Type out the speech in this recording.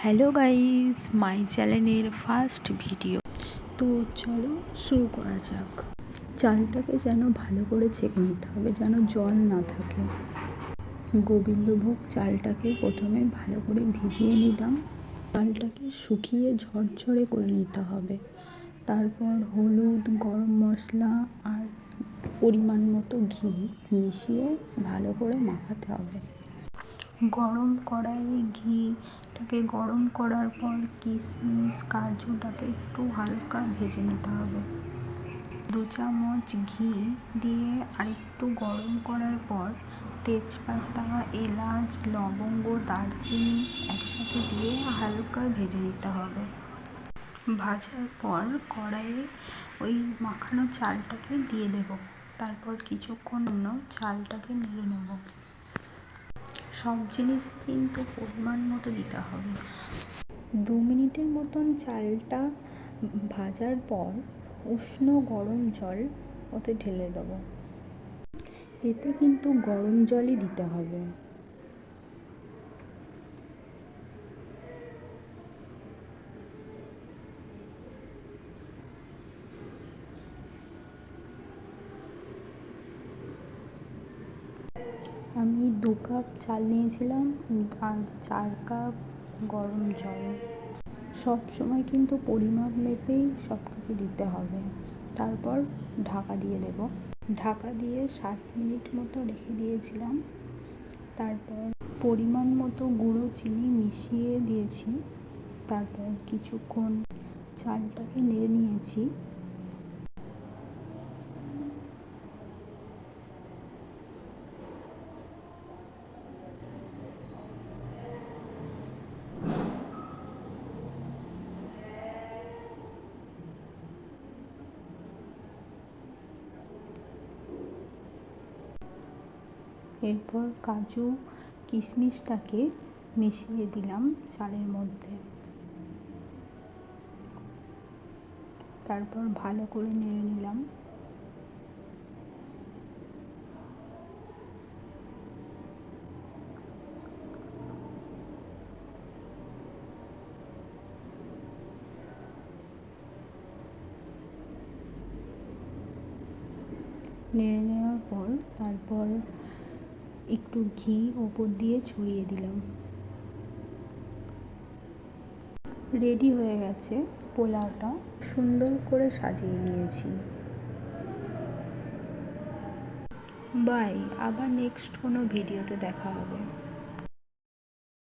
Hello guys, মাই চ্যানেলের first video. তো চলো শুরু করা যাক। চালটাকে যেন ভালো করে ছেঁকে নিতে হবে, যেন জল না থাকে। গোবিন্দভোগ চালটাকে প্রথমে ভালো করে ভিজিয়ে নিলাম। চালটাকে শুকিয়ে ঝরঝরে করে নিতে হবে। তারপর হলুদ, গরম মশলা আর পরিমাণ মতো ঘি মিশিয়ে ভালো করে মাখাতে হবে। গরম কড়াইয়ে ঘিটাকে গরম করার পর কিশমিশ কাজুটাকে একটু হালকা ভেজে নিতে হবে। 2 চামচ ঘি দিয়ে আরেকটু গরম করার পর তেজপাতা, এলাচ, লবঙ্গ, দারচিনি একসাথে দিয়ে হালকা ভেজে নিতে হবে। ভাজার পর কড়াইয়ে ওই মাখানো চালটাকে দিয়ে দেব। তারপর কিছুক্ষণ চালটাকে নেড়ে নেব। সব জিনিস কিন্তু পরিমাণ মতো দিতে হবে। 2 মিনিটের মতন চালটা ভাজার পর উষ্ণ গরম জল ওতে ঢেলে দেবো। এতে কিন্তু গরম জলই দিতে হবে। আমি 2 কাপ চাল নিয়েছিলাম আর 4 কাপ গরম জল। সব সময় কিন্তু পরিমাপ মেপেই সব কিছু দিতে হবে। তারপর ঢাকা দিয়ে দেব। ঢাকা দিয়ে 7 মিনিট মতো রেখে দিয়েছিলাম। তারপর পরিমাণ মতো গুঁড়ো চিনি মিশিয়ে দিয়েছি। তারপর কিছুক্ষণ চালটাকে নেড়ে নিয়েছি। এরপর কাজু কিশমিশটাকে মিশিয়ে দিলাম চালের মধ্যে। তারপর ভালো করে নেড়ে নিলাম। নেড়ে নেওয়ার পর তারপর একটু ঘি ওপর দিয়ে ছড়িয়ে দিলাম। রেডি হয়ে গেছে পোলাওটা। সুন্দর করে সাজিয়ে নিয়েছি। বাই, আবার নেক্সট কোনো ভিডিওতে দেখা হবে।